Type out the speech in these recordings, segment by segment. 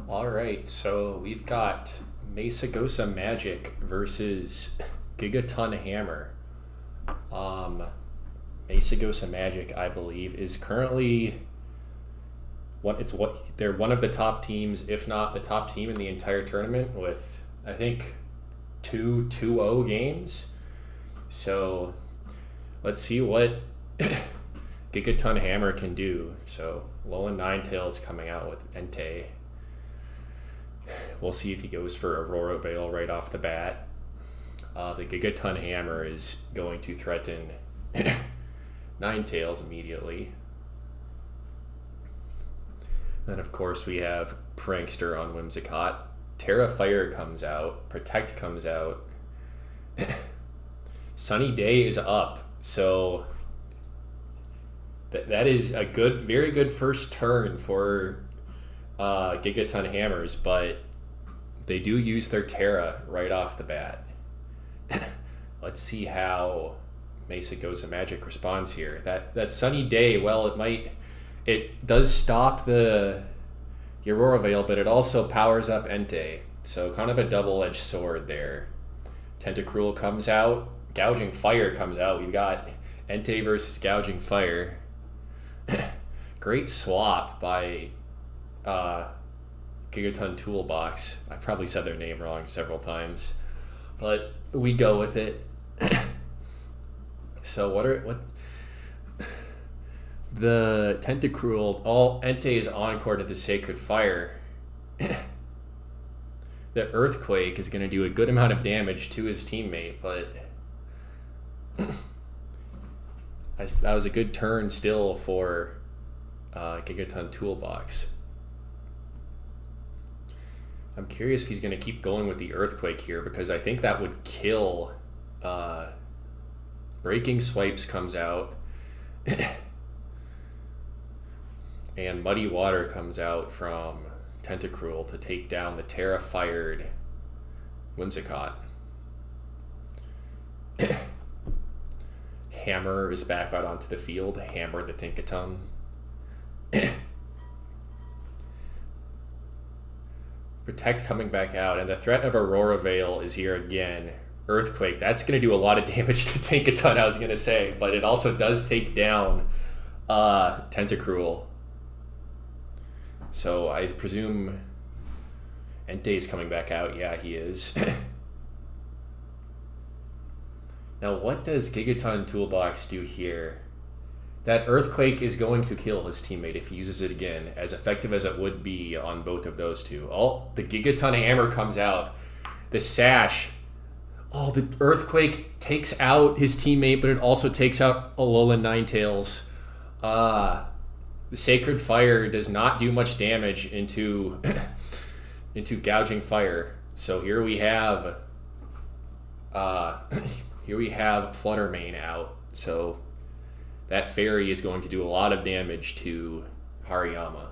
All right, so we've got Mesagoza Magic versus Gigaton Hammer. Um, Mesagoza Magic, I believe, is currently they're one of the top teams, if not the top team in the entire tournament, with I think two 2-0 games. So let's see what Gigaton Hammer can do. So Lolan Ninetales coming out with Entei. We'll see if he goes for Aurora Veil right off the bat. The Gigaton Hammer is going to threaten Ninetales immediately. Then, of course, we have Prankster on Whimsicott. Terra Fire comes out. Protect comes out. Sunny Day is up. So that is a very good first turn for Gigaton Hammers, but they do use their Terra right off the bat. Let's see how Mesagoza Magic responds here. That Sunny Day, well, it does stop the Aurora Veil, but it also powers up Entei. So kind of a double-edged sword there. Tentacruel comes out. Gouging Fire comes out. We've got Entei versus Gouging Fire. Great swap by Gigaton Toolbox. I probably said their name wrong several times, but we go with it. So what the Tentacruel, all Entei is encored into Sacred Fire. The Earthquake is going to do a good amount of damage to his teammate, but that was a good turn still for Gigaton Toolbox. I'm curious if he's going to keep going with the Earthquake here, because I think that would kill. Breaking Swipes comes out. And Muddy Water comes out from Tentacruel to take down the Terra-fired Whimsicott. Hammer is back out onto the field. Hammer the Tinkaton. Protect coming back out, and the threat of Aurora Veil is here again. Earthquake, that's going to do a lot of damage to Tinkaton, I was going to say, but it also does take down Tentacruel. So I presume Entei's coming back out. Yeah, he is. Now, what does Gigaton Toolbox do here? That Earthquake is going to kill his teammate if he uses it again, as effective as it would be on both of those two. Oh, the Gigaton Hammer comes out. The Sash. Oh, the Earthquake takes out his teammate, but it also takes out Alolan Ninetales. The Sacred Fire does not do much damage into Gouging Fire. So here we have Fluttermane out. So that fairy is going to do a lot of damage to Hariyama.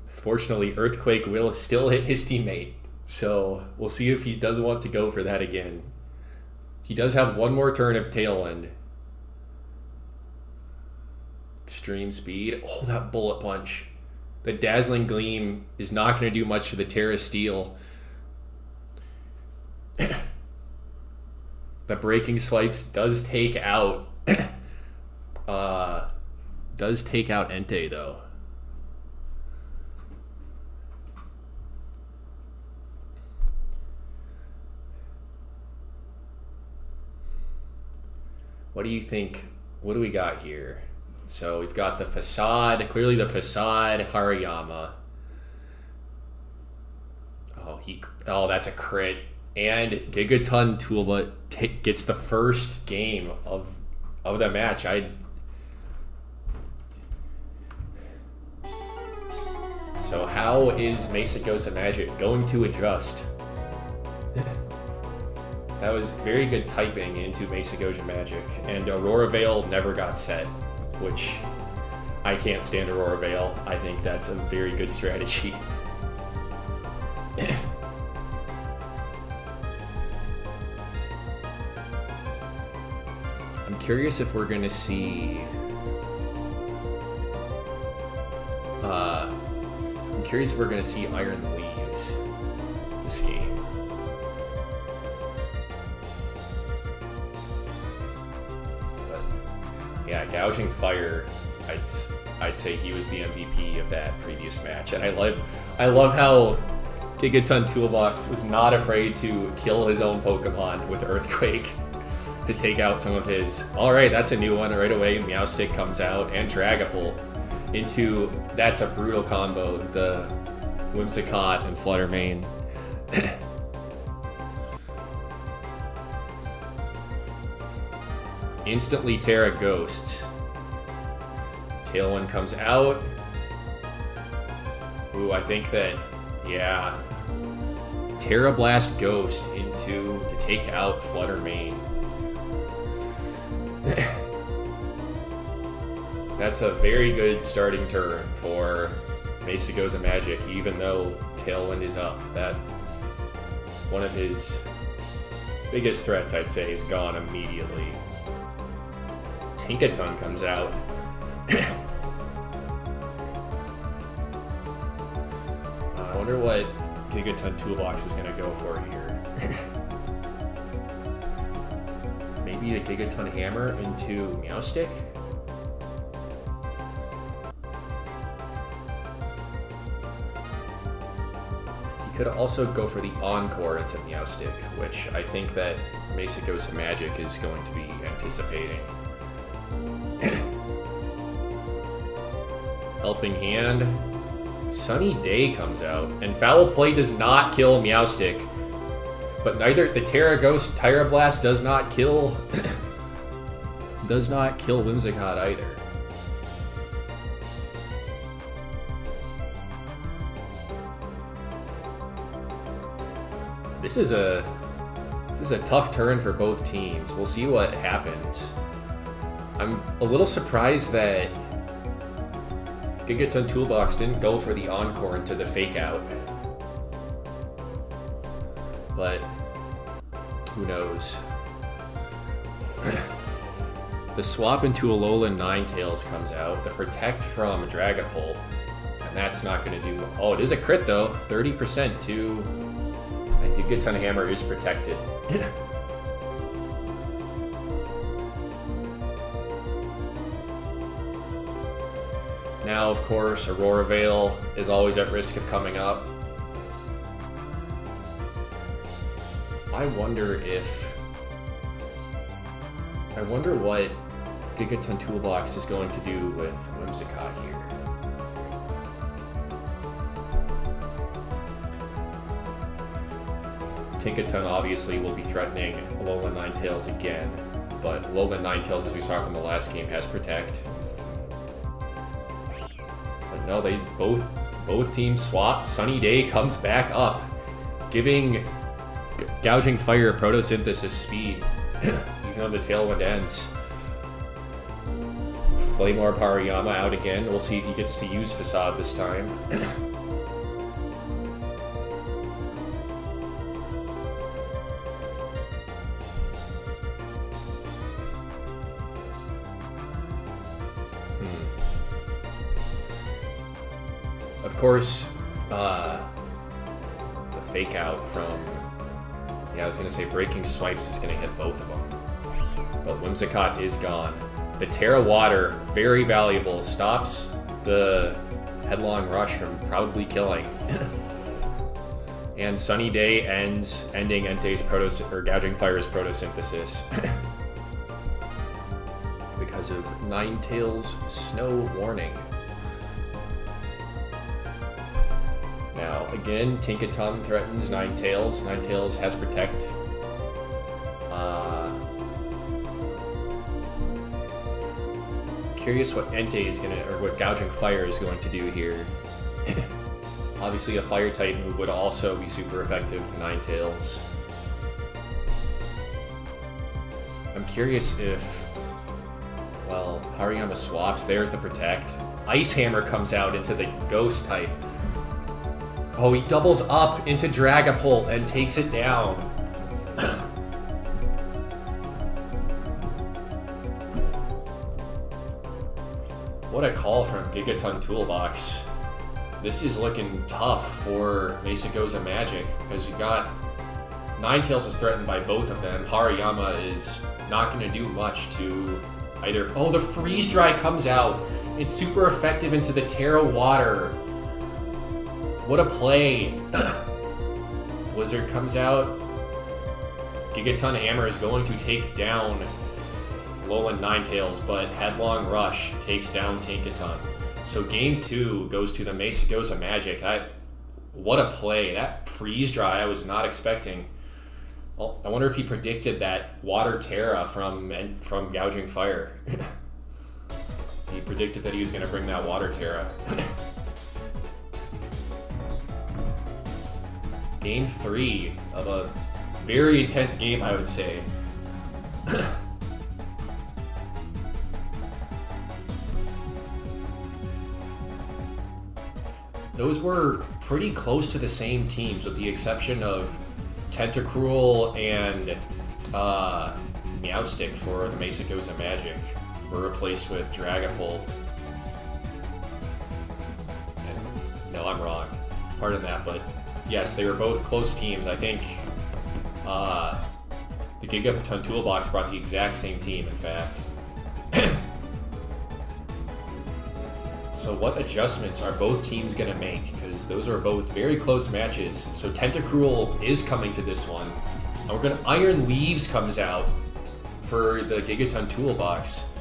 Fortunately, Earthquake will still hit his teammate. So we'll see if he does want to go for that again. He does have one more turn of Tail End. Extreme Speed. Oh, that Bullet Punch. The Dazzling Gleam is not going to do much for the Terra Steel. The Breaking Swipes does take out Entei though. What do you think? What do we got here? So we've got the Facade, clearly the Facade Hariyama. Oh, that's a crit. And Gigaton Toolbelt gets the first game of the match. So how is Mesagoza Magic going to adjust? That was very good typing into Mesagoza Magic, and Aurora Veil never got set, which I can't stand Aurora Veil. I think that's a very good strategy. I'm curious if we're going to see I'm curious if we're going to see Iron Leaves this game. But yeah, Gouging Fire, I'd say he was the MVP of that previous match, and I love how Gigaton Toolbox was not afraid to kill his own Pokemon with Earthquake to take out some of his. Alright, that's a new one right away. Meowstic comes out, and Dragapult into, that's a brutal combo, the Whimsicott and Fluttermane. Instantly Terra Ghosts. Tailwind comes out. Ooh, I think that, yeah. Terra Blast Ghost to take out Fluttermane. That's a very good starting turn for Mesagoza Magic, even though Tailwind is up. That one of his biggest threats, I'd say, is gone immediately. Tinkaton comes out. I wonder what Gigaton Toolbox is going to go for here. Maybe a Gigaton Hammer into Meowstic? He could also go for the Encore into Meowstic, which I think that Mesagoza Magic is going to be anticipating. Helping Hand. Sunny Day comes out, and Foul Play does not kill Meowstic, but neither the Terra Ghost Tyra Blast does not kill Whimsicott either. This is a tough turn for both teams. We'll see what happens. I'm a little surprised that Gigaton Toolbox didn't go for the Encore into the Fake Out. But who knows? The swap into Alolan Ninetales comes out. The Protect from Dragapult. And that's not going to do... Oh, it is a crit though. 30% to... And Gigaton Hammer is protected. Now, of course, Aurora Veil is always at risk of coming up. I wonder what Gigaton Toolbox is going to do with Whimsicott here. Tinkaton obviously will be threatening Alolan Ninetales again, but Alolan Ninetales, as we saw from the last game, has Protect. But no, they both teams swap. Sunny Day comes back up, giving Gouging Fire Photosynthesis speed, even though the Tailwind ends. Flame Orb Hariyama out again. We'll see if he gets to use Facade this time. Of course, the Fake Out from... Yeah, I was going to say Breaking Swipes is going to hit both of them. But Whimsicott is gone. The Terra Water, very valuable, stops the Headlong Rush from probably killing. And Sunny Day ending Entei's Gouging Fire's Photosynthesis. Because of Ninetales' Snow Warning. Now, again, Tinkaton threatens Ninetales. Ninetales has Protect. Curious what Entei is gonna, or what Gouging Fire is going to do here. Obviously, a Fire type move would also be super effective to Ninetales. I'm curious if, well, Hariyama swaps. There's the Protect. Ice Hammer comes out into the Ghost type. Oh, he doubles up into Dragapult and takes it down. What a call from Gigaton Toolbox. This is looking tough for Mesagoza Magic because you got Ninetales is threatened by both of them. Hariyama is not going to do much to either. Oh, the Freeze Dry comes out. It's super effective into the Terra Water. What a play. Blizzard comes out. Gigaton Hammer is going to take down Alolan Ninetales, but Headlong Rush takes down Tinkaton. So game 2 goes to the Mesagoza Magic. What a play. That Freeze Dry I was not expecting. Well, I wonder if he predicted that Water Terra from Gouging Fire. He predicted that he was going to bring that Water Terra. Game 3 of a very intense game, I would say. Those were pretty close to the same teams, with the exception of Tentacruel and Meowstic for the Mesagoza Magic were replaced with Dragapult. No, I'm wrong. Pardon that, but yes, they were both close teams. I think the Gigaton Toolbox brought the exact same team, in fact. So what adjustments are both teams going to make? Because those are both very close matches. So Tentacruel is coming to this one. And we're going to... Iron Leaves comes out for the Gigaton Toolbox.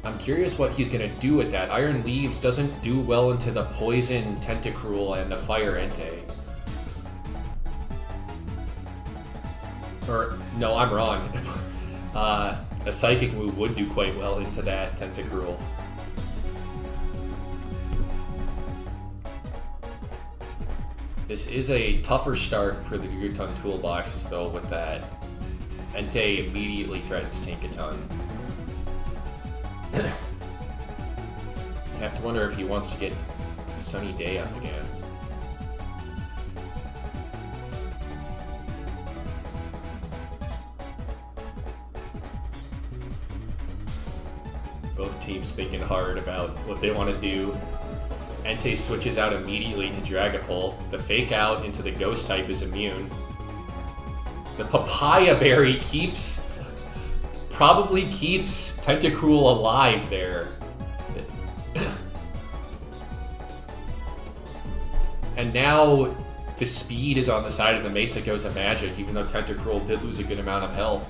I'm curious what he's going to do with that. Iron Leaves doesn't do well into the Poison Tentacruel and the Fire Entei. Or, no, I'm wrong. A Psychic move would do quite well into that Tentacruel. This is a tougher start for the Gigaton Toolboxes, though, with that. Entei immediately threatens Tinkaton. You have to wonder if he wants to get Sunny Day up again. Both teams thinking hard about what they want to do. Entei switches out immediately to Dragapult. The Fake Out into the Ghost type is immune. The Papaya Berry probably keeps Tentacruel alive there. And now the speed is on the side of the Mesagoza Magic, even though Tentacruel did lose a good amount of health.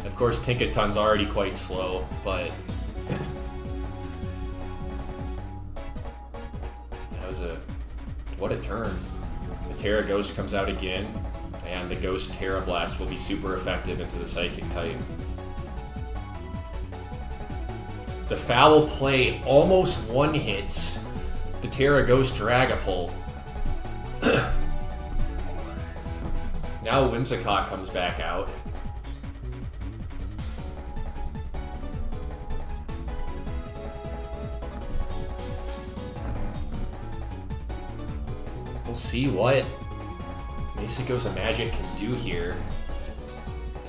Of course, Tinkaton's already quite slow, but what a turn. The Terra Ghost comes out again, and the Ghost Terra Blast will be super effective into the Psychic type. The foul play almost one-hits the Terra Ghost Dragapult. Now Whimsicott comes back out. We'll see what Mesagoza Magic can do here.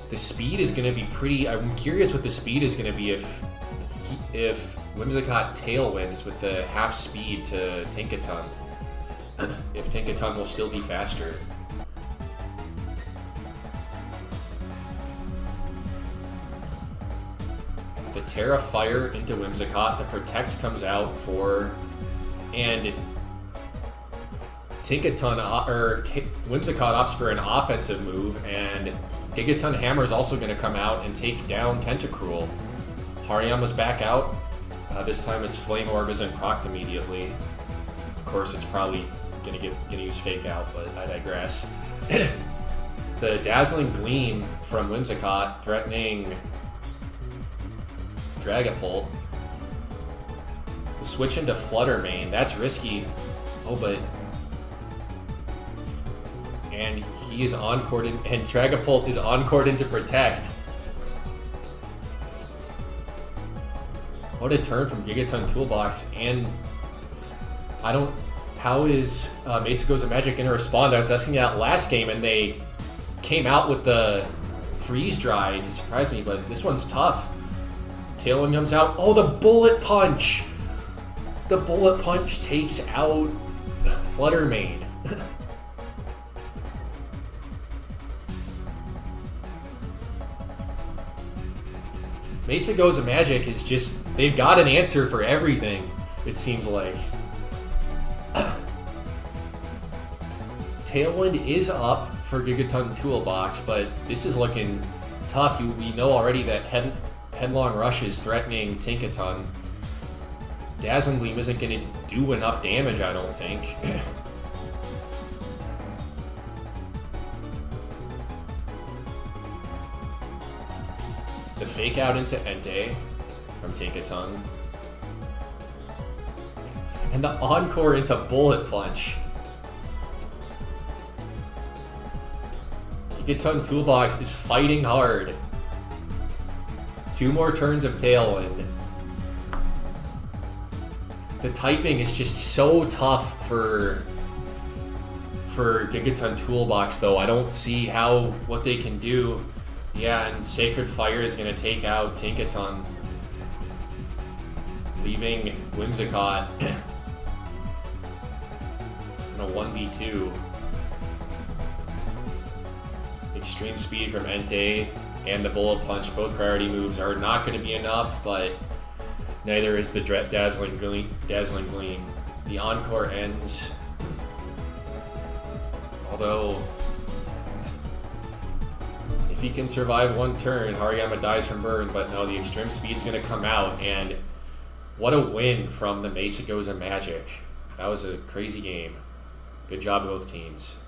The speed is going to be pretty... I'm curious what the speed is going to be if Whimsicott tailwinds with the half speed to Tinkaton. If Tinkaton will still be faster. The Terra Fire into Whimsicott. The Protect comes out for... And Tinkaton, Whimsicott opts for an offensive move, and Gigaton Hammer is also going to come out and take down Tentacruel. Hariyama's back out. This time it's Flame Orb isn't procced immediately. Of course, it's probably going to use Fake Out, but I digress. The Dazzling Gleam from Whimsicott threatening Dragapult. The switch into Flutter Mane, that's risky. Oh, but... And he is Encored, and Dragapult is Encored into Protect. What a turn from Gigaton Toolbox, and how is Mesagoza Magic going to respond? I was asking that last game, and they came out with the Freeze Dry to surprise me, but this one's tough. Tailwind comes out. Oh, the bullet punch! The bullet punch takes out Fluttermane. Mesagoza Magic is just... They've got an answer for everything, it seems like. Tailwind is up for Gigaton Toolbox, but this is looking tough. We know already that Headlong Rush is threatening Tinkaton. Dazzling Gleam isn't going to do enough damage, I don't think. The fake out into Entei from Tinkaton. And the encore into Bullet Punch. Gigaton Toolbox is fighting hard. 2 more turns of Tailwind. The typing is just so tough for Gigaton Toolbox, though. I don't see what they can do. Yeah, and Sacred Fire is going to take out Tinkaton, leaving Whimsicott in a 1v2. Extreme Speed from Entei and the Bullet Punch, both priority moves, are not going to be enough, but neither is the Dazzling Gleam. The Encore ends. Although, if he can survive 1 turn, Hariyama dies from burn, but no, the Extreme Speed's going to come out, and what a win from the Mesagoza Magic. That was a crazy game. Good job, both teams.